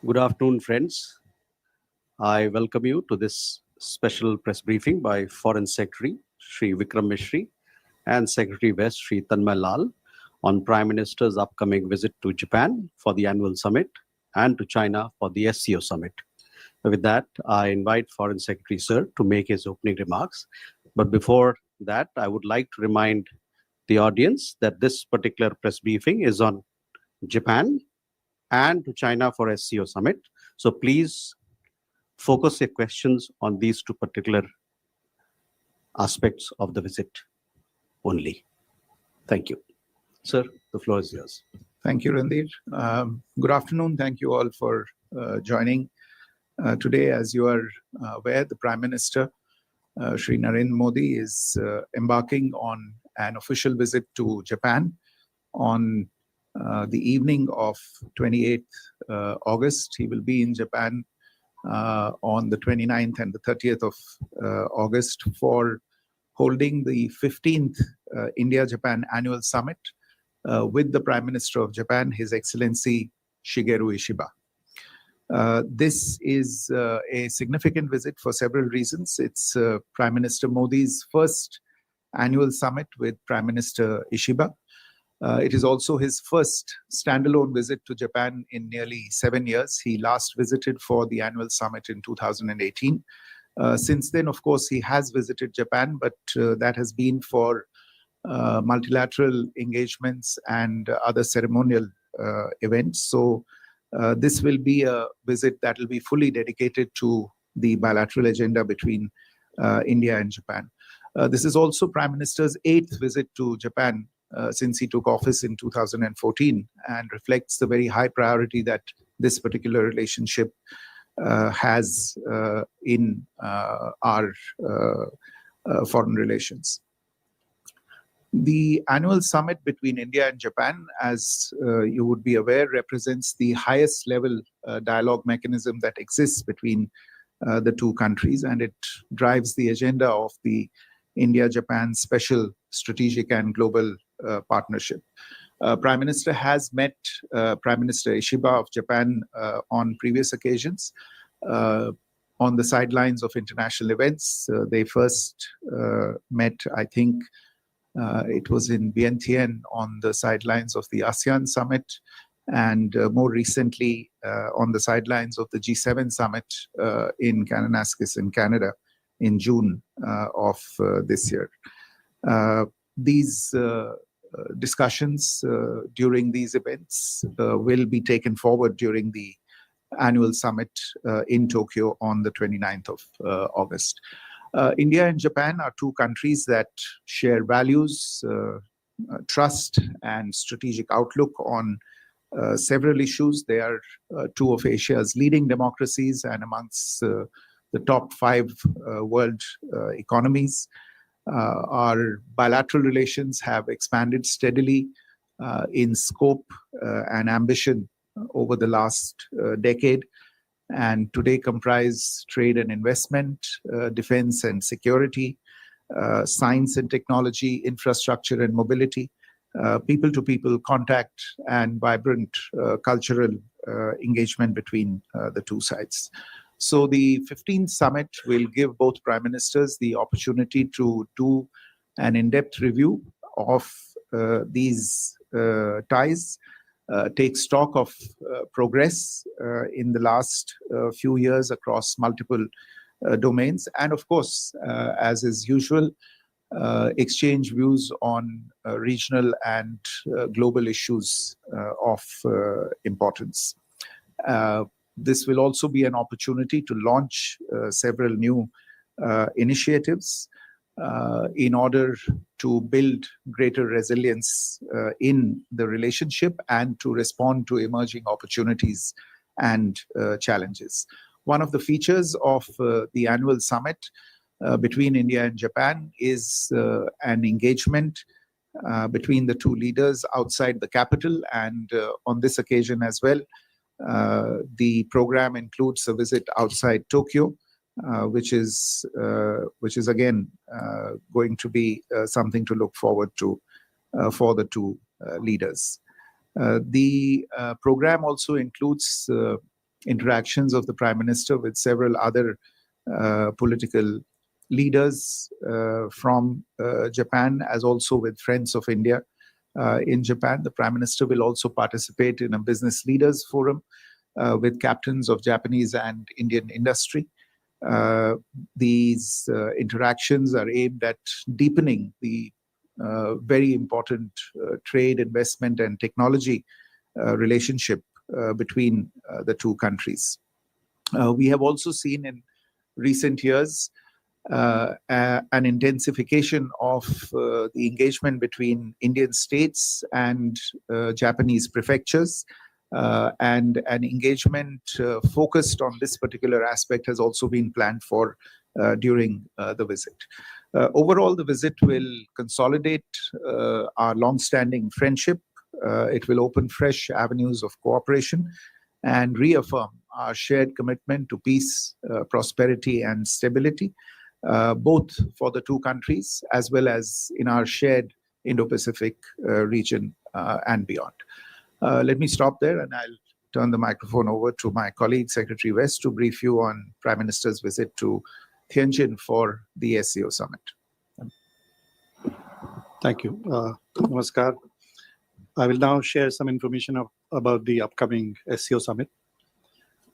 Good afternoon, friends. I welcome you to this special press briefing by Foreign Secretary Sri Vikram Mishri and Secretary West Sri Tanmay Lal on Prime Minister's upcoming visit to Japan for the annual summit and to China for the SCO summit. With that, I invite Foreign Secretary Sir to make his opening remarks. But before that, I would like to remind the audience that this particular press briefing is on Japan and to China for SCO summit. So please focus your questions on these two particular aspects of the visit only. Thank you. Sir, the floor is yours. Thank you, Randir. Good afternoon. Thank you all for joining. Today, as you are aware, the Prime Minister, Sri Narendra Modi, is embarking on an official visit to Japan on the evening of 28th August. He will be in Japan on the 29th and the 30th of August for holding the 15th India-Japan Annual Summit with the Prime Minister of Japan, His Excellency Shigeru Ishiba. This is a significant visit for several reasons. It's Prime Minister Modi's first annual summit with Prime Minister Ishiba. It is also his first standalone visit to Japan in nearly 7 years. He last visited for the annual summit in 2018. Since then, of course, he has visited Japan, but that has been for multilateral engagements and other ceremonial events. So this will be a visit that will be fully dedicated to the bilateral agenda between India and Japan. This is also Prime Minister's 8th visit to Japan since he took office in 2014, and reflects the very high priority that this particular relationship has in our foreign relations. The annual summit between India and Japan, as you would be aware, represents the highest level dialogue mechanism that exists between the two countries, and it drives the agenda of the India-Japan Special Strategic and Global Partnership. Prime Minister has met Prime Minister Ishiba of Japan on previous occasions on the sidelines of international events. They first met, I think, it was in Vientiane on the sidelines of the ASEAN summit, and more recently on the sidelines of the G7 summit in Kananaskis in Canada in June of this year. These discussions during these events will be taken forward during the annual summit in Tokyo on the 29th of August. India and Japan are two countries that share values, trust, and strategic outlook on several issues. They are two of Asia's leading democracies and amongst the top 5 world economies. Our bilateral relations have expanded steadily in scope and ambition over the last decade, and today comprise trade and investment, defense and security, science and technology, infrastructure and mobility, people-to-people contact, and vibrant cultural engagement between the two sides. So the 15th summit will give both Prime Ministers the opportunity to do an in-depth review of these ties, take stock of progress in the last few years across multiple domains, and of course, as is usual, exchange views on regional and global issues of importance. This will also be an opportunity to launch several new initiatives in order to build greater resilience in the relationship and to respond to emerging opportunities and challenges. One of the features of the annual summit between India and Japan is an engagement between the two leaders outside the capital, and on this occasion as well, the program includes a visit outside Tokyo, which is again going to be something to look forward to for the two leaders. The program also includes interactions of the Prime Minister with several other political leaders from Japan, as also with friends of India in Japan. The Prime Minister will also participate in a business leaders forum with captains of Japanese and Indian industry. These interactions are aimed at deepening the very important trade, investment, and technology relationship between the two countries. We have also seen in recent years an intensification of the engagement between Indian states and Japanese prefectures, and an engagement focused on this particular aspect has also been planned for during the visit. Overall, the visit will consolidate our long-standing friendship. It will open fresh avenues of cooperation and reaffirm our shared commitment to peace, prosperity, and stability, both for the two countries as well as in our shared Indo-Pacific region and beyond. Let me stop there, and I'll turn the microphone over to my colleague, Secretary West, to brief you on Prime Minister's visit to Tianjin for the SCO summit. Thank you. Namaskar. I will now share some information about the upcoming SCO summit.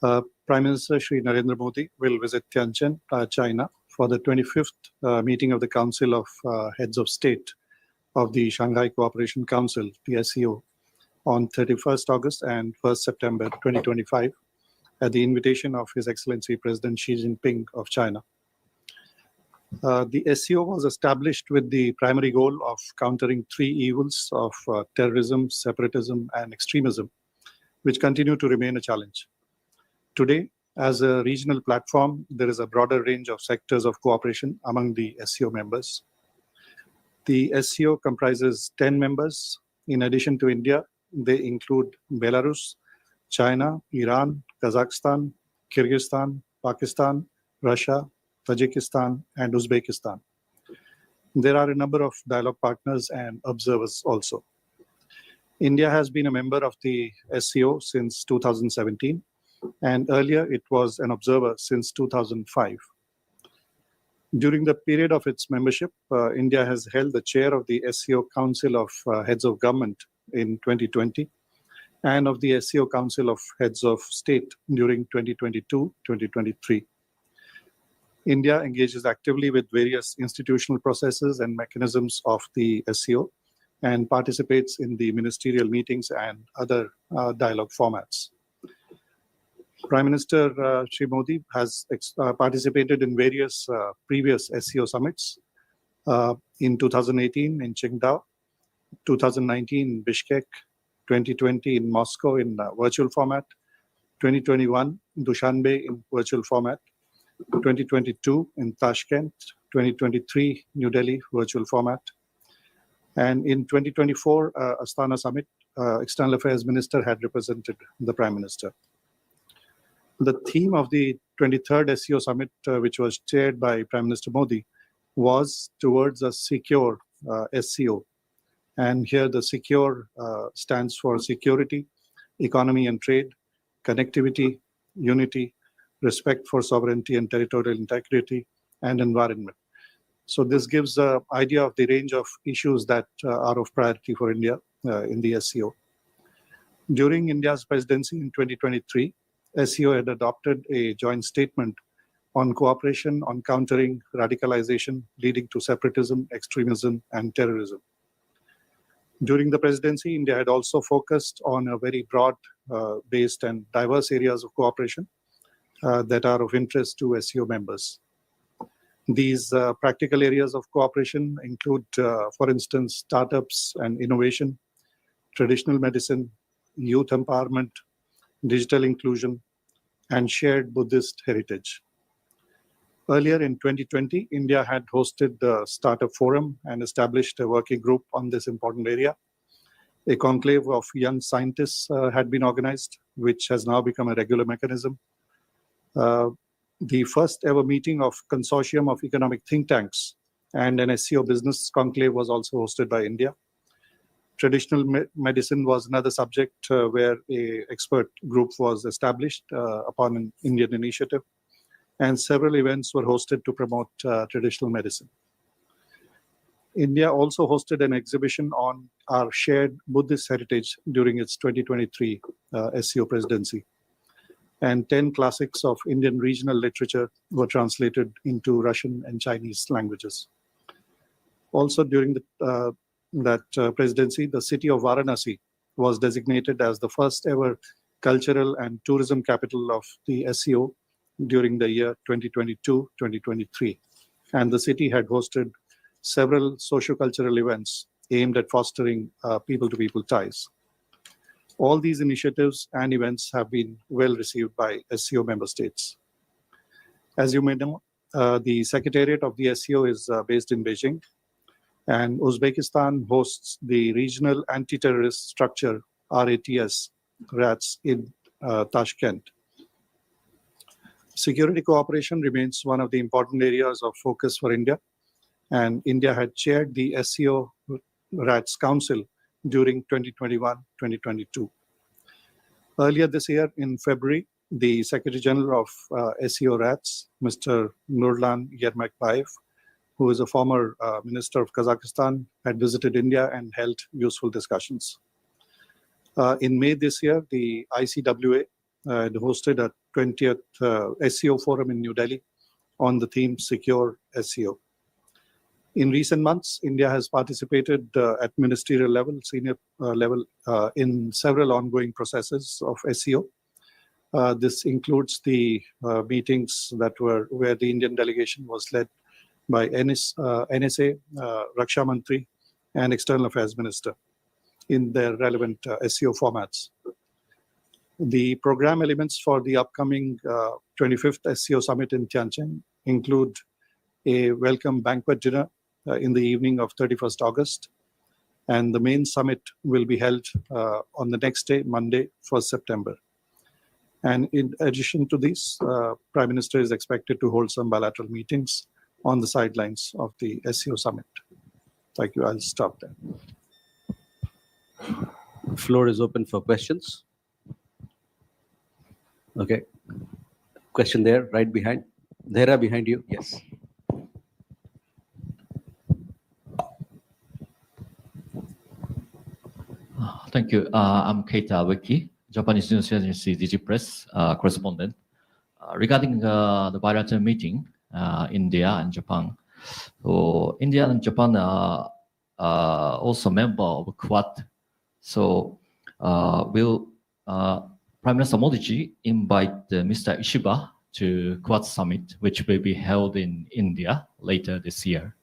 Prime Minister Shri Narendra Modi will visit Tianjin, China, for the 25th meeting of the Council of Heads of State of the Shanghai Cooperation Council, the SCO, on 31st August and 1st September 2025 at the invitation of His Excellency President Xi Jinping of China. The SCO was established with the primary goal of countering three evils of terrorism, separatism, and extremism, which continue to remain a challenge. Today, as a regional platform, there is a broader range of sectors of cooperation among the SCO members. The SCO comprises 10 members. In addition to India, they include Belarus, China, Iran, Kazakhstan, Kyrgyzstan, Pakistan, Russia, Tajikistan, and Uzbekistan. There are a number of dialogue partners and observers also. India has been a member of the SCO since 2017, and earlier it was an observer since 2005. During the period of its membership, India has held the chair of the SCO Council of Heads of Government in 2020 and of the SCO Council of Heads of State during 2022-2023. India engages actively with various institutional processes and mechanisms of the SCO and participates in the ministerial meetings and other dialogue formats. Prime Minister Shri Modi has participated in various previous SCO summits, in 2018 in Qingdao, 2019 in Bishkek, 2020 in Moscow in virtual format, 2021 in Dushanbe in virtual format, 2022 in Tashkent, 2023 New Delhi virtual format, and in 2024 Astana Summit, External Affairs Minister had represented the Prime Minister. The theme of the 23rd SCO Summit, which was chaired by Prime Minister Modi, was towards a secure SCO. And here the secure stands for security, economy and trade, connectivity, unity, respect for sovereignty and territorial integrity, and environment. So this gives an idea of the range of issues that are of priority for India in the SCO. During India's presidency in 2023, SCO had adopted a joint statement on cooperation on countering radicalization leading to separatism, extremism, and terrorism. During the presidency, India had also focused on a very broad-based and diverse areas of cooperation that are of interest to SCO members. These practical areas of cooperation include, for instance, startups and innovation, traditional medicine, youth empowerment, digital inclusion, and shared Buddhist heritage. Earlier in 2020, India had hosted the Startup Forum and established a working group on this important area. A conclave of young scientists had been organized, which has now become a regular mechanism. The first ever meeting of Consortium of Economic Think Tanks and an SCO business conclave was also hosted by India. Traditional medicine was another subject where a expert group was established upon an Indian initiative, and several events were hosted to promote traditional medicine. India also hosted an exhibition on our shared Buddhist heritage during its 2023 SCO presidency. And 10 classics of Indian regional literature were translated into Russian and Chinese languages. Also during that presidency, the city of Varanasi was designated as the first ever cultural and tourism capital of the SCO during the year 2022-2023. And the city had hosted several socio-cultural events aimed at fostering people-to-people ties. All these initiatives and events have been well received by SCO member states. As you may know, the Secretariat of the SCO is based in Beijing, and Uzbekistan hosts the Regional Anti-Terrorist Structure, RATS, in Tashkent. Security cooperation remains one of the important areas of focus for India, and India had chaired the SCO RATS Council during 2021-2022. Earlier this year, in February, the Secretary General of SCO RATS, Mr. Nurlan Yermakbayev, who is a former Minister of Kazakhstan, had visited India and held useful discussions. In May this year, the ICWA had hosted a 20th SCO forum in New Delhi on the theme Secure SCO. In recent months, India has participated at ministerial level, senior level, in several ongoing processes of SCO. This includes the meetings that were where the Indian delegation was led by NSA, Raksha Mantri, and External Affairs Minister in their relevant SCO formats. The program elements for the upcoming 25th SCO Summit in Tianjin include a welcome banquet dinner in the evening of 31st August, and the main summit will be held on the next day, Monday, 1st September. And in addition to this, Prime Minister is expected to hold some bilateral meetings on the sidelines of the SCO Summit. Thank you. I'll stop there. Floor is open for questions. Okay. Question there, right behind. There, behind you. Yes. Thank you. I'm Keita Weki, Japanese news agency DG Press correspondent. Regarding the bilateral meeting, India and Japan. So India and Japan are also member of Quad. So will Prime Minister Modi invite Mr. Ishiba to Quad Summit, which will be held in India later this year?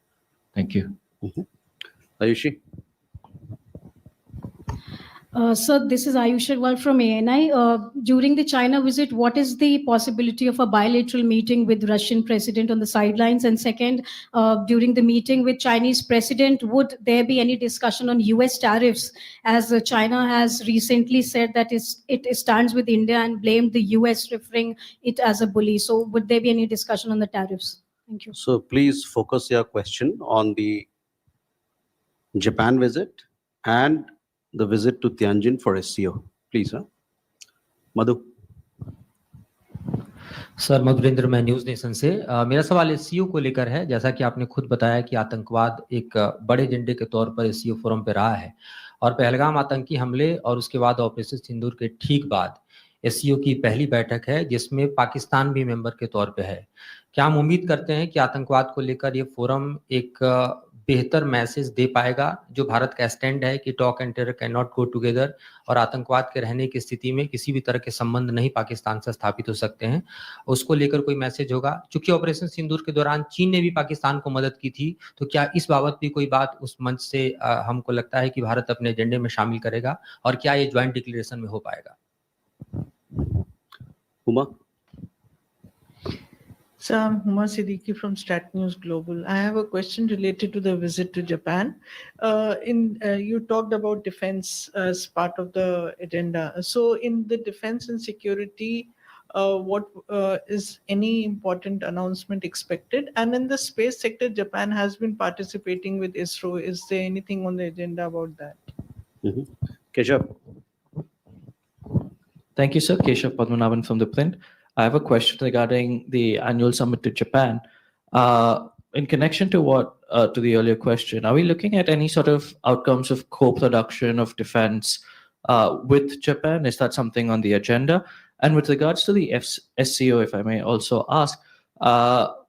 Thank you. Ayushi? Sir, this is Ayush Agarwal from ANI. During the China visit, what is the possibility of a bilateral meeting with Russian president on the sidelines? And second, during the meeting with Chinese president, would there be any discussion on US tariffs, as China has recently said that it stands with India and blamed the US, referring it as a bully? So would there be any discussion on the tariffs? Thank you. So please focus your question on the Japan visit and the visit to Tianjin for SCO. Please, Madhu. Sir Madhurendra, मैं news nation से मेरा सवाल SCO को लेकर है। जैसा कि आपने खुद बताया कि आतंकवाद एक बड़े एजेंडे के तौर पर एससीओ फोरम पे रहा है, और पहलगाम आतंकी हमले और उसके बाद ऑपरेशन सिंदूर के ठीक बाद एससीओ की पहली बैठक है जिसमें पाकिस्तान भी मेंबर के तौर पे है। क्या हम उम्मीद करते हैं कि आतंकवाद को लेकर ये फोरम एक बेहतर मैसेज दे पाएगा, जो भारत का स्टैंड है कि talk and terror can not go together, और आतंकवाद के रहने की स्थिति में किसी भी तरह के संबंध नहीं पाकिस्तान से स्थापित हो सकते हैं, उसको लेकर कोई मैसेज होगा? चूंकि ऑपरेशन सिंदूर के दौरान चीन ने भी पाकिस्तान को मदद की थी, तो क्या इस बाबत भी कोई बात उस मंच से हमको लगता है कि भारत अपने एजेंडे में शामिल करेगा, और क्या ये ज्वाइंट डिक्लेरेशन में हो पाएगा? Uma? So I'm Huma Siddiqui from Stat News Global. I have a question related to the visit to Japan. You talked about defense as part of the agenda. So in the defense and security, what is any important announcement expected? And in the space sector, Japan has been participating with ISRO. Is there anything on the agenda about that? Keshav. Thank you, sir. Keshav Padmanabhan from The Print. I have a question regarding the annual summit to Japan. In connection to to the earlier question, are we looking at any sort of outcomes of co-production of defense with Japan? Is that something on the agenda? And with regards to the SCO, if I may also ask,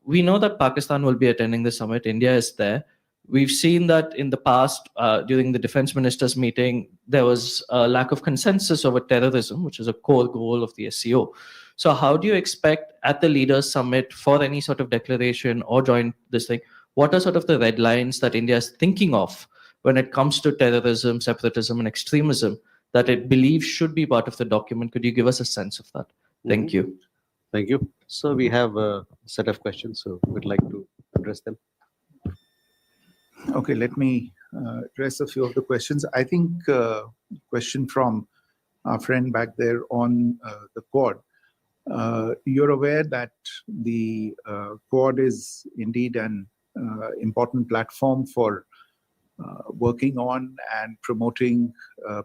we know that Pakistan will be attending the summit. India is there. We've seen that in the past, during the defense ministers' meeting, there was a lack of consensus over terrorism, which is a core goal of the SCO. So how do you expect at the leaders' summit for any sort of declaration or joint this thing, what are sort of the red lines that India is thinking of when it comes to terrorism, separatism, and extremism that it believes should be part of the document? Could you give us a sense of that? Thank you. Thank you. So we have a set of questions, so we'd like to address them. Okay, let me address a few of the questions. I think question from our friend back there on the Quad. You're aware that the Quad is indeed an important platform for working on and promoting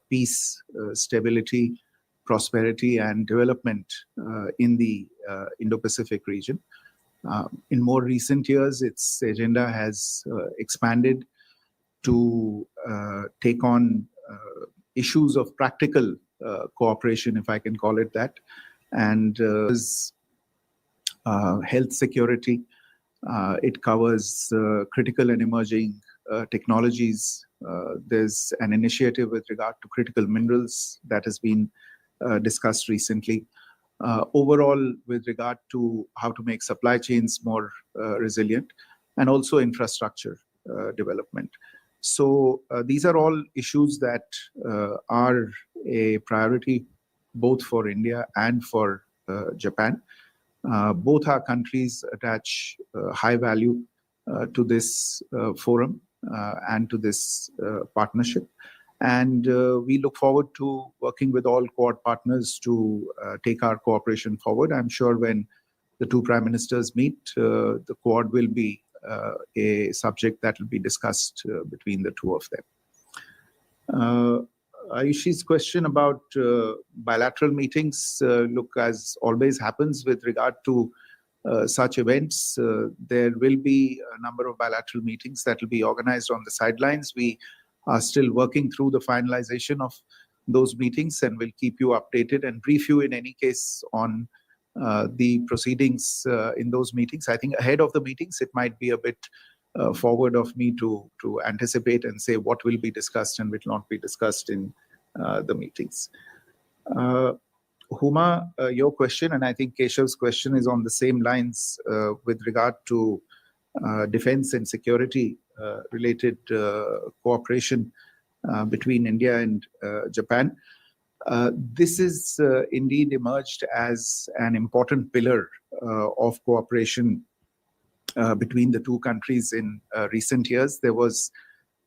peace, stability, prosperity, and development in the Indo-Pacific region. In more recent years, its agenda has expanded to take on issues of practical cooperation, if I can call it that, and health security. It covers critical and emerging technologies. There's an initiative with regard to critical minerals that has been discussed recently. Overall, with regard to how to make supply chains more resilient, and also infrastructure development. So these are all issues that are a priority both for India and for Japan. Both our countries attach high value to this forum and to this partnership. And we look forward to working with all Quad partners to take our cooperation forward. I'm sure when the two prime ministers meet, the Quad will be a subject that will be discussed between the two of them. Ayushi's question about bilateral meetings, look, as always happens with regard to such events, there will be a number of bilateral meetings that will be organized on the sidelines. We are still working through the finalization of those meetings, and we'll keep you updated and brief you in any case on the proceedings in those meetings. I think ahead of the meetings, it might be a bit forward of me to anticipate and say what will be discussed and will not be discussed in the meetings. Huma, your question, and I think Keshav's question is on the same lines with regard to defense and security related cooperation between India and Japan. This is indeed emerged as an important pillar of cooperation between the two countries in recent years. There was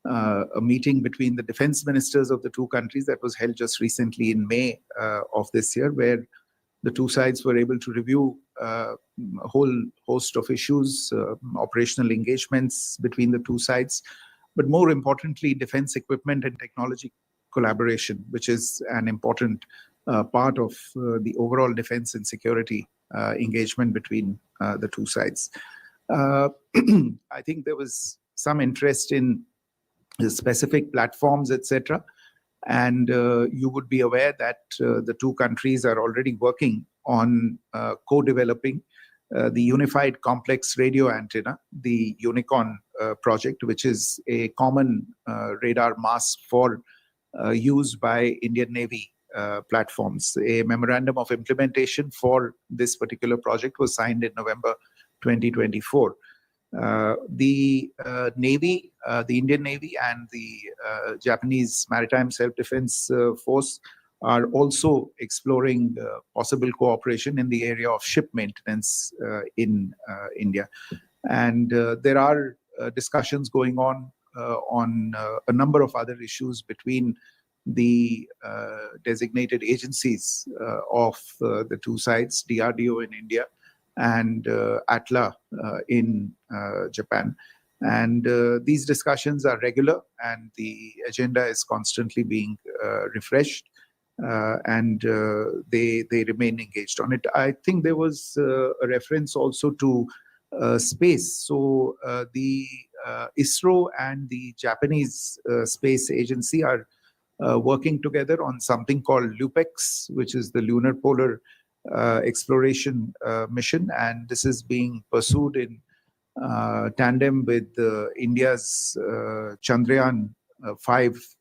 a meeting between the defense ministers of the two countries that was held just recently in May of this year, where the two sides were able to review a whole host of issues, operational engagements between the two sides, but more importantly, defense equipment and technology collaboration, which is an important part of the overall defense and security engagement between the two sides. I think there was some interest in the specific platforms, etc. And you would be aware that the two countries are already working on co-developing the Unified Complex Radio Antenna, the UNICORN project, which is a common radar mast for use by Indian Navy platforms. A memorandum of implementation for this particular project was signed in November 2024. The Navy, the Indian Navy and the Japanese Maritime Self-Defense Force are also exploring possible cooperation in the area of ship maintenance in India. And there are discussions going on a number of other issues between the designated agencies of the two sides, DRDO in India and ATLA in Japan. And these discussions are regular, and the agenda is constantly being refreshed, and they remain engaged on it. I think there was a reference also to space. So the ISRO and the Japanese Space Agency are working together on something called LUPEX, which is the Lunar Polar Exploration Mission, and this is being pursued in tandem with India's Chandrayaan 5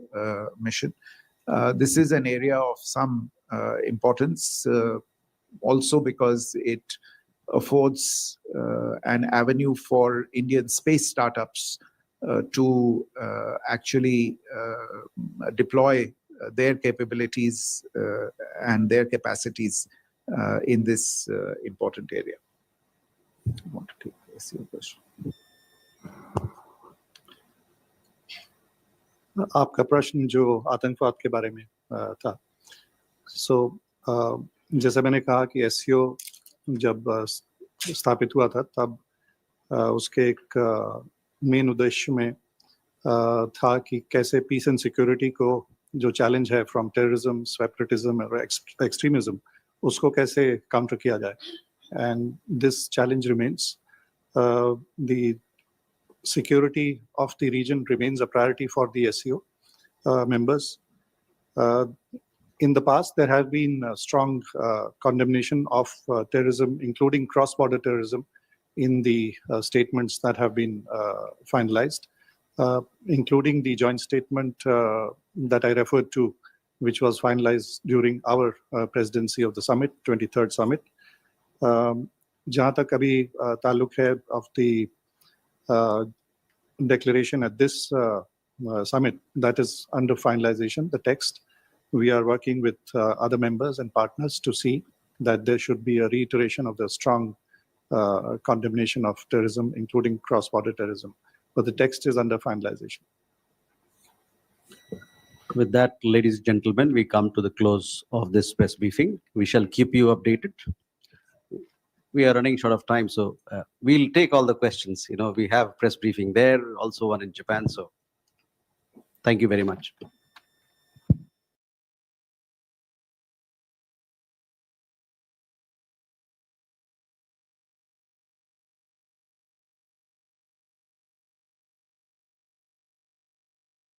mission. This is an area of some importance, also because it affords an avenue for Indian space startups to actually deploy their capabilities and their capacities in this important area. I want to take your question. आपका प्रश्न जो आतंकवाद के बारे में था, जैसा मैंने कहा कि एससीओ जब स्थापित हुआ था तब उसके एक मेन उद्देश्य में था कि कैसे पीस एंड सिक्योरिटी को जो चैलेंज है फ्रॉम टेररिज्म, सेपरेटिज्म और एक्सट्रीमिज्म, उसको कैसे काउंटर किया जाए. And this challenge remains. The security of the region remains a priority for the SCO members. In the past, there have been strong condemnation of terrorism, including cross-border terrorism, in the statements that have been finalized, including the joint statement that I referred to, which was finalized during our presidency of the summit, 23rd summit. जहाँ तक अभी ताल्लुक है of the declaration at this summit, that is under finalization, the text. We are working with other members and partners to see that there should be a reiteration of the strong condemnation of terrorism, including cross-border terrorism. But the text is under finalization. With that, ladies and gentlemen, we come to the close of this press briefing. We shall keep you updated. We are running short of time, so we'll take all the questions. We have press briefing there, also one in Japan. So thank you very much.